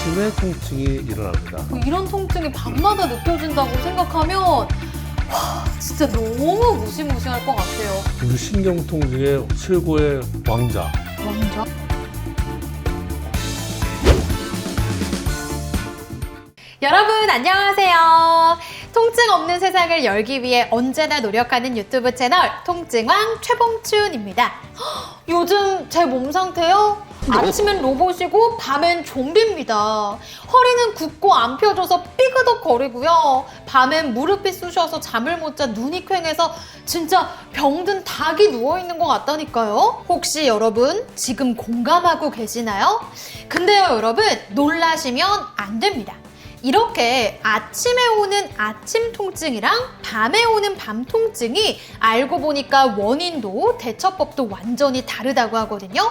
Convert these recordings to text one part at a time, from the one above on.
아침에 통증이 일어납니다. 이런 통증이 밤마다 느껴진다고 생각하면 와, 진짜 너무 무시무시할 것 같아요. 우리 신경통증의 최고의 왕자. 왕자? 여러분 안녕하세요. 통증 없는 세상을 열기 위해 언제나 노력하는 유튜브 채널 통증왕 최봉춘입니다. 헉, 요즘 제 몸 상태요? 아침엔 로봇이고 밤엔 좀비입니다. 허리는 굽고 안 펴져서 삐그덕거리고요. 밤엔 무릎이 쑤셔서 잠을 못 자 눈이 퀭해서 진짜 병든 닭이 누워있는 것 같다니까요. 혹시 여러분 지금 공감하고 계시나요? 근데요 여러분 놀라시면 안 됩니다. 이렇게 아침에 오는 아침 통증이랑 밤에 오는 밤 통증이 알고 보니까 원인도 대처법도 완전히 다르다고 하거든요.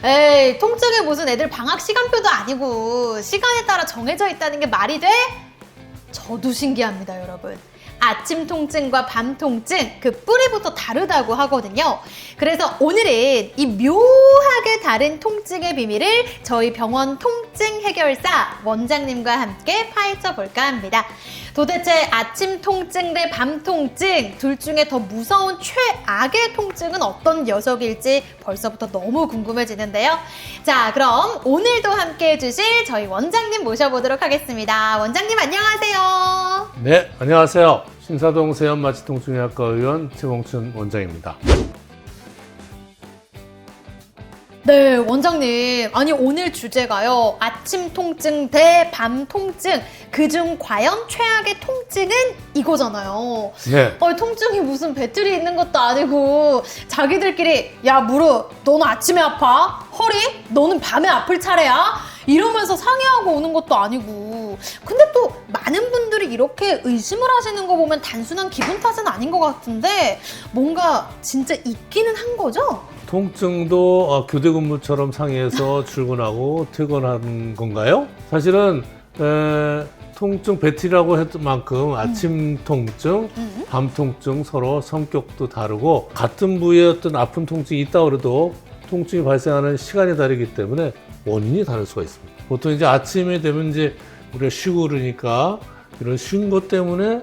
에이, 통증에 무슨 애들 방학 시간표도 아니고 시간에 따라 정해져 있다는 게 말이 돼? 저도 신기합니다, 여러분. 아침 통증과 밤 통증, 그 뿌리부터 다르다고 하거든요. 그래서 오늘은 이 묘하게 다른 통증의 비밀을 저희 병원 통증 해결사 원장님과 함께 파헤쳐 볼까 합니다. 도대체 아침 통증 대 밤 통증, 둘 중에 더 무서운 최악의 통증은 어떤 녀석일지 벌써부터 너무 궁금해지는데요. 자, 그럼 오늘도 함께 해주실 저희 원장님 모셔보도록 하겠습니다. 원장님 안녕하세요. 네, 안녕하세요. 신사동 세연마취통증의학과 의원 최봉춘 원장입니다. 네, 원장님. 아니, 오늘 주제가요. 아침 통증 대 밤 통증. 그중 과연 최악의 통증은 이거잖아요. 네. 통증이 무슨 배틀이 있는 것도 아니고 자기들끼리 야, 무릎, 너는 아침에 아파? 허리? 너는 밤에 아플 차례야? 이러면서 상의하고 오는 것도 아니고. 근데 또 많은 분들이 이렇게 의심을 하시는 거 보면 단순한 기분 탓은 아닌 것 같은데 뭔가 진짜 있기는 한 거죠? 통증도 교대 근무처럼 상의해서 출근하고 퇴근하는 건가요? 사실은 통증 배틀이라고 했던 만큼 아침 통증, 밤 통증 서로 성격도 다르고 같은 부위에 어떤 아픈 통증이 있다고 해도 통증이 발생하는 시간이 다르기 때문에 원인이 다를 수가 있습니다. 보통 이제 아침에 되면 이제 우리가 쉬고 그러니까 이런 쉰 것 때문에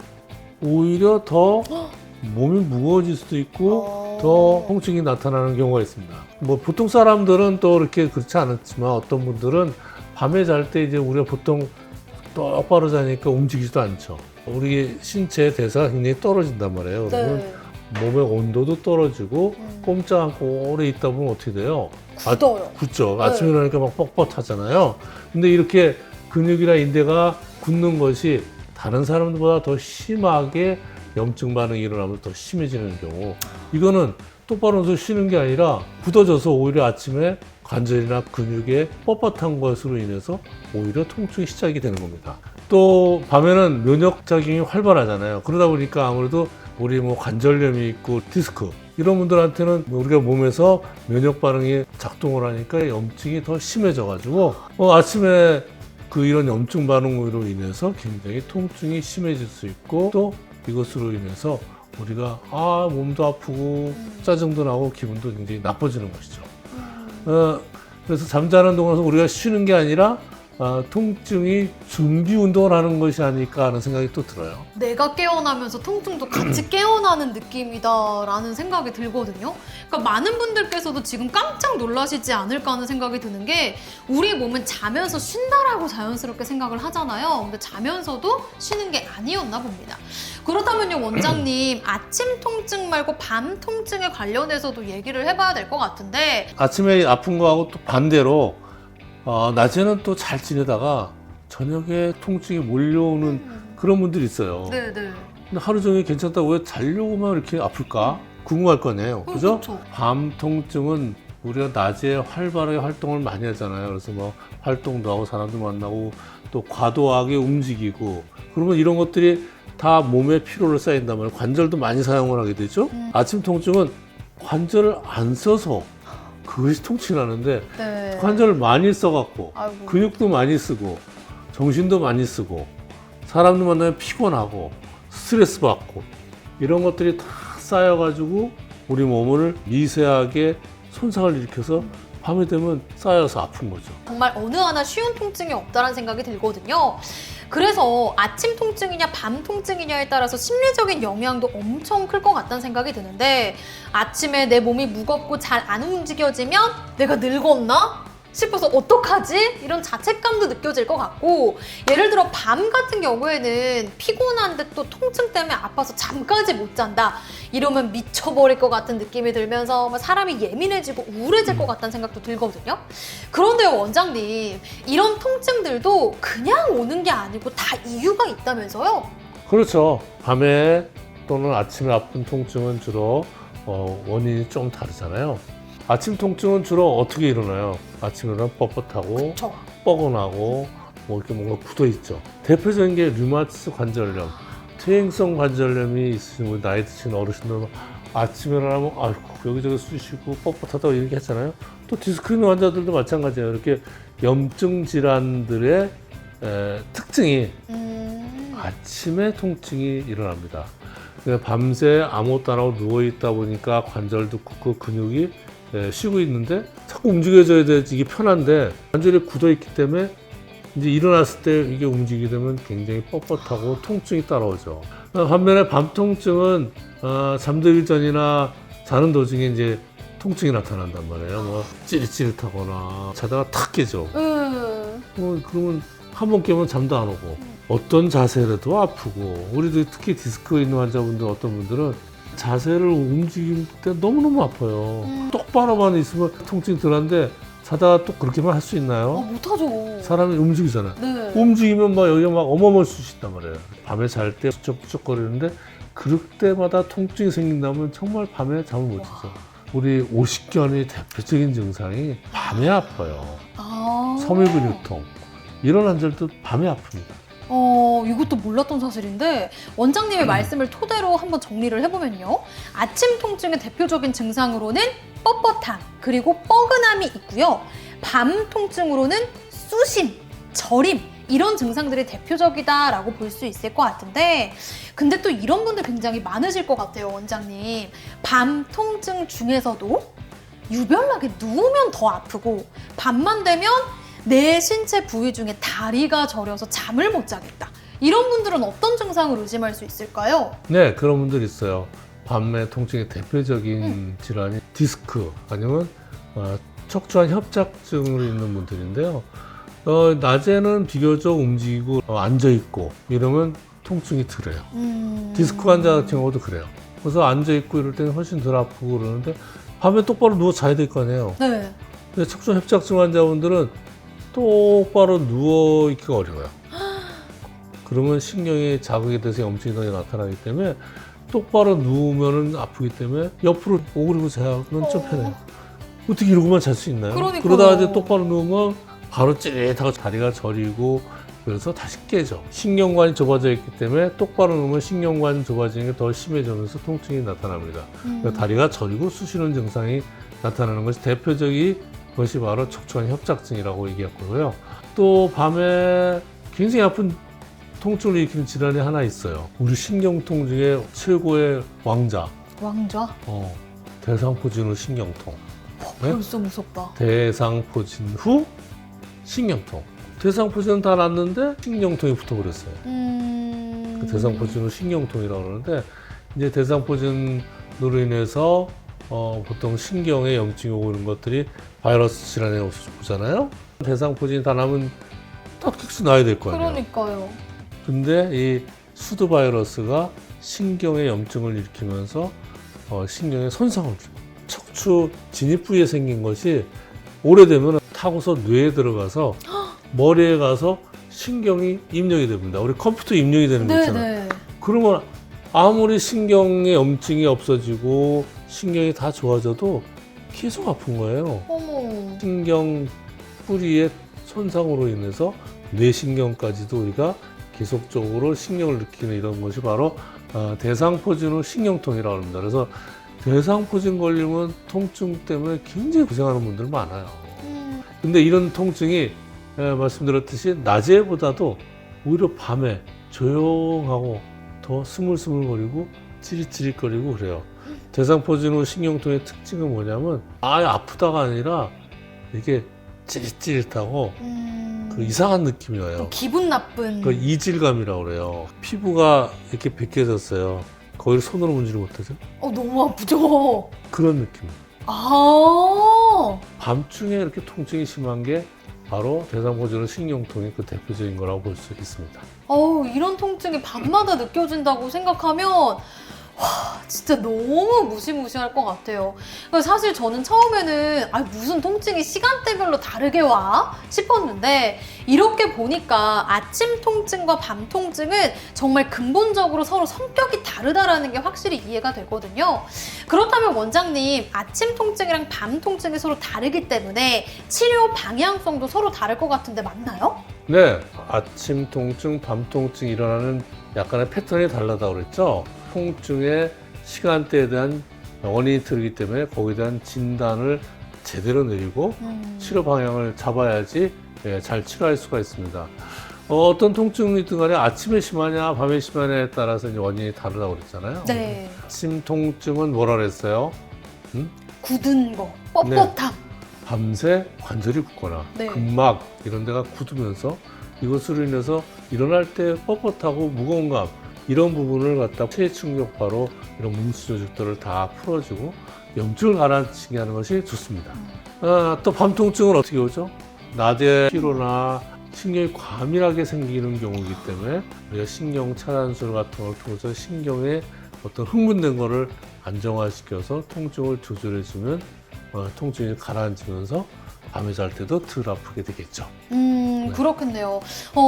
오히려 더 몸이 무거워질 수도 있고 더 통증이 나타나는 경우가 있습니다. 뭐 보통 사람들은 또 이렇게 그렇지 않았지만 어떤 분들은 밤에 잘 때 이제 우리가 보통 똑바로 자니까 움직이지도 않죠. 우리 신체 대사가 굉장히 떨어진단 말이에요. 그러면 몸의 온도도 떨어지고 꼼짝 않고 오래 있다 보면 어떻게 돼요? 굳어요. 굳죠. 아침에 일어나니까 막 뻣뻣하잖아요. 근데 이렇게 근육이나 인대가 굳는 것이 다른 사람들보다 더 심하게 염증 반응이 일어나면 더 심해지는 경우, 이거는 똑바로 서서 쉬는 게 아니라 굳어져서 오히려 아침에 관절이나 근육에 뻣뻣한 것으로 인해서 오히려 통증이 시작이 되는 겁니다. 또 밤에는 면역작용이 활발하잖아요. 그러다 보니까 아무래도 우리 뭐 관절염이 있고 디스크 이런 분들한테는 우리가 몸에서 면역 반응이 작동을 하니까 염증이 더 심해져 가지고 아침에 이런 염증 반응으로 인해서 굉장히 통증이 심해질 수 있고, 또 이것으로 인해서 우리가 몸도 아프고 짜증도 나고 기분도 굉장히 나빠지는 것이죠. 그래서 잠자는 동안에서 우리가 쉬는 게 아니라 통증이 준비 운동을 하는 것이 아닐까 하는 생각이 또 들어요. 내가 깨어나면서 통증도 같이 깨어나는 느낌이다라는 생각이 들거든요. 그러니까 많은 분들께서도 지금 깜짝 놀라시지 않을까 하는 생각이 드는 게, 우리 몸은 자면서 쉰다라고 자연스럽게 생각을 하잖아요. 근데 자면서도 쉬는 게 아니었나 봅니다. 그렇다면요 원장님, 아침 통증 말고 밤 통증에 관련해서도 얘기를 해봐야 될 것 같은데. 아침에 아픈 거하고 또 반대로 낮에는 또 잘 지내다가 저녁에 통증이 몰려오는 그런 분들이 있어요. 네네. 근데 하루 종일 괜찮다고 왜 자려고만 이렇게 아플까? 궁금할 거네요. 그죠? 그렇죠. 밤 통증은 우리가 낮에 활발하게 활동을 많이 하잖아요. 그래서 뭐 활동도 하고 사람도 만나고 또 과도하게 움직이고, 그러면 이런 것들이 다 몸에 피로를 쌓인단 말이에요. 관절도 많이 사용을 하게 되죠. 아침 통증은 관절을 안 써서 그것이 통증이 나는데, 네. 관절을 많이 써갖고 아이고. 근육도 많이 쓰고 정신도 많이 쓰고 사람들 만나면 피곤하고 스트레스 받고 이런 것들이 다 쌓여가지고 우리 몸을 미세하게 손상을 일으켜서 밤이 되면 쌓여서 아픈 거죠. 정말 어느 하나 쉬운 통증이 없다는 생각이 들거든요. 그래서 아침 통증이냐 밤 통증이냐에 따라서 심리적인 영향도 엄청 클 것 같다는 생각이 드는데 아침에 내 몸이 무겁고 잘 안 움직여지면 내가 늙었나? 싶어서 어떡하지? 이런 자책감도 느껴질 것 같고 예를 들어 밤 같은 경우에는 피곤한데 또 통증 때문에 아파서 잠까지 못 잔다 이러면 미쳐버릴 것 같은 느낌이 들면서 사람이 예민해지고 우울해질 것 같다는 생각도 들거든요. 그런데요 원장님 이런 통증들도 그냥 오는 게 아니고 다 이유가 있다면서요? 그렇죠. 밤에 또는 아침에 아픈 통증은 주로 원인이 좀 다르잖아요. 아침 통증은 주로 어떻게 일어나요? 아침에 일어나면 뻣뻣하고 그쵸. 뻐근하고 뭐 이렇게 뭔가 굳어있죠. 대표적인 게 류마티스 관절염, 퇴행성 관절염이 있으신 분, 나이 드신 어르신들은 아침에 일어나면 아이고 여기저기 쑤시고 뻣뻣하다고 이렇게 했잖아요. 또 디스크 있는 환자들도 마찬가지예요. 이렇게 염증 질환들의 특징이 아침에 통증이 일어납니다. 밤새 아무것도 안 하고 누워있다 보니까 관절도 굽고 근육이 쉬고 있는데 자꾸 움직여줘야 되지 이게 편한데 관절이 굳어있기 때문에 이제 일어났을 때 이게 움직이게 되면 굉장히 뻣뻣하고 통증이 따라오죠. 반면에 밤 통증은 잠들기 전이나 자는 도중에 이제 통증이 나타난단 말이에요. 뭐 찌릿찌릿하거나 자다가 탁 깨죠. 그러면 한 번 깨면 잠도 안 오고 어떤 자세라도 아프고 우리도 특히 디스크 있는 환자분들 어떤 분들은 자세를 움직일 때 너무너무 아파요. 똑바로만 있으면 통증이 덜한데 자다가 또 그렇게만 할 수 있나요? 못하죠. 사람이 움직이잖아요. 네. 움직이면 막 여기가 막 어마어마할 수 있단 말이에요. 밤에 잘 때 부쩍부쩍거리는데 그럴 때마다 통증이 생긴다면 정말 밤에 잠을 못 자죠. 우리 오십견의 대표적인 증상이 밤에 아파요. 섬유근육통. 이런 환자들도 밤에 아픕니다. 이것도 몰랐던 사실인데 원장님의 말씀을 토대로 한번 정리를 해보면요. 아침 통증의 대표적인 증상으로는 뻣뻣함 그리고 뻐근함이 있고요. 밤 통증으로는 쑤심, 저림 이런 증상들이 대표적이다라고 볼 수 있을 것 같은데 근데 또 이런 분들 굉장히 많으실 것 같아요 원장님. 밤 통증 중에서도 유별나게 누우면 더 아프고 밤만 되면 내 신체 부위 중에 다리가 저려서 잠을 못 자겠다. 이런 분들은 어떤 증상을 의심할 수 있을까요? 네, 그런 분들 있어요. 밤에 통증의 대표적인 질환이 디스크 아니면 척추관 협착증으로 있는 분들인데요. 낮에는 비교적 움직이고 앉아있고 이러면 통증이 덜해요. 디스크 환자 같은 경우도 그래요. 그래서 앉아있고 이럴 때는 훨씬 덜 아프고 그러는데 밤에 똑바로 누워 자야 될 거 아니에요. 네. 근데 척추관 협착증 환자분들은 똑바로 누워있기가 어려워요. 그러면 신경이 자극이 돼서 염증이 더 나타나기 때문에 똑바로 누우면 아프기 때문에 옆으로 오그리고 자면 좀 편해요. 어떻게 이러고만 잘 수 있나요? 그러니까요. 그러다가 이제 똑바로 누우면 바로 찌릿하고 다리가 저리고 그래서 다시 깨져. 신경관이 좁아져 있기 때문에 똑바로 누우면 신경관 좁아지는 게 더 심해지면서 통증이 나타납니다. 그러니까 다리가 저리고 쑤시는 증상이 나타나는 것이 대표적인 것이 바로 척추관 협착증이라고 얘기했고요. 또 밤에 굉장히 아픈 통증을 일으키는 질환이 하나 있어요. 우리 신경통 중에 최고의 왕자. 왕좌? 대상포진 후 신경통. 네? 벌써 무섭다. 대상포진 후 신경통. 대상포진은 다 났는데 신경통이 붙어버렸어요. 그 대상포진 후 신경통이라고 그러는데 이제 대상포진으로 인해서 보통 신경에 염증이 오고 이런 것들이 바이러스 질환에 오잖아요. 대상포진이 다 나면 딱히 나야 될 거 아니에요. 그러니까요. 근데 이 수두 바이러스가 신경에 염증을 일으키면서 신경에 손상을 줍니다. 척추 진입 부위에 생긴 것이 오래되면 타고서 뇌에 들어가서 머리에 가서 신경이 입력이 됩니다. 우리 컴퓨터 입력이 되는 거 있잖아요. 네. 그러면 아무리 신경에 염증이 없어지고 신경이 다 좋아져도 계속 아픈 거예요. 어머. 신경 뿌리의 손상으로 인해서 뇌신경까지도 우리가 계속적으로 신경을 느끼는 이런 것이 바로 대상포진 후 신경통이라고 합니다. 그래서 대상포진 걸리면 통증 때문에 굉장히 고생하는 분들 많아요. 근데 이런 통증이 말씀드렸듯이 낮에보다도 오히려 밤에 조용하고 더 스물스물거리고 찌릿찌릿거리고 그래요. 대상포진 후 신경통의 특징은 뭐냐면 아예 아프다가 아니라 이게 찌릿찌릿하고 그 이상한 느낌이 와요. 기분 나쁜. 그 이질감이라고 그래요. 피부가 이렇게 벗겨졌어요. 거기를 손으로 문지를 못하죠? 너무 아프죠? 그런 느낌. 아, 밤중에 이렇게 통증이 심한 게 바로 대상포진의 신경통의 그 대표적인 거라고 볼 수 있습니다. 이런 통증이 밤마다 느껴진다고 생각하면 와, 진짜 너무 무시무시할 것 같아요. 사실 저는 처음에는 무슨 통증이 시간대별로 다르게 와? 싶었는데 이렇게 보니까 아침 통증과 밤 통증은 정말 근본적으로 서로 성격이 다르다라는 게 확실히 이해가 되거든요. 그렇다면 원장님, 아침 통증이랑 밤 통증이 서로 다르기 때문에 치료 방향성도 서로 다를 것 같은데 맞나요? 네, 아침 통증, 밤 통증이 일어나는 약간의 패턴이 다르다고 그랬죠. 통증의 시간대에 대한 원인이 틀리기 때문에 거기에 대한 진단을 제대로 내리고 치료 방향을 잡아야지 잘 치료할 수가 있습니다. 어떤 통증이든 간에 아침에 심하냐 밤에 심하냐에 따라서 이제 원인이 다르다고 그랬잖아요. 네. 아침 통증은 뭐라 그랬어요? 굳은 거, 뻣뻣함. 밤새 관절이 굳거나 네. 근막 이런 데가 굳으면서 이것으로 인해서 일어날 때 뻣뻣하고 무거운 감 이런 부분을 갖다 체해 충격파로 이런 뭉치 조직들을 다 풀어주고 염증을 가라앉히게 하는 것이 좋습니다. 또 밤 통증은 어떻게 오죠? 낮에 피로나 신경이 과민하게 생기는 경우이기 때문에 우리가 신경 차단술 같은 걸 통해서 신경의 어떤 흥분된 거를 안정화시켜서 통증을 조절해주면 통증이 가라앉으면서 밤에 잘 때도 덜 아프게 되겠죠. 그렇겠네요.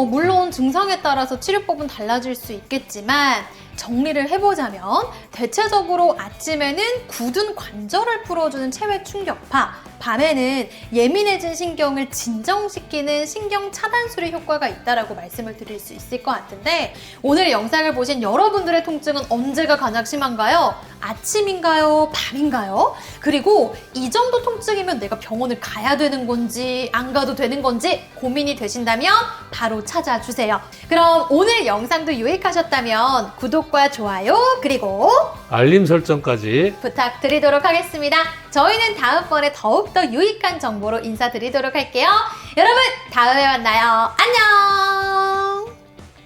물론 증상에 따라서 치료법은 달라질 수 있겠지만 정리를 해보자면 대체적으로 아침에는 굳은 관절을 풀어주는 체외 충격파, 밤에는 예민해진 신경을 진정시키는 신경 차단술의 효과가 있다라고 말씀을 드릴 수 있을 것 같은데 오늘 영상을 보신 여러분들의 통증은 언제가 가장 심한가요? 아침인가요? 밤인가요? 그리고 이 정도 통증이면 내가 병원을 가야 되는 건지 안 가도 되는 건지 고민이 되신다면 바로 찾아주세요. 그럼 오늘 영상도 유익하셨다면 구독과 좋아요 그리고 알림 설정까지 부탁드리도록 하겠습니다. 저희는 다음번에 더욱더 유익한 정보로 인사드리도록 할게요. 여러분 다음에 만나요. 안녕.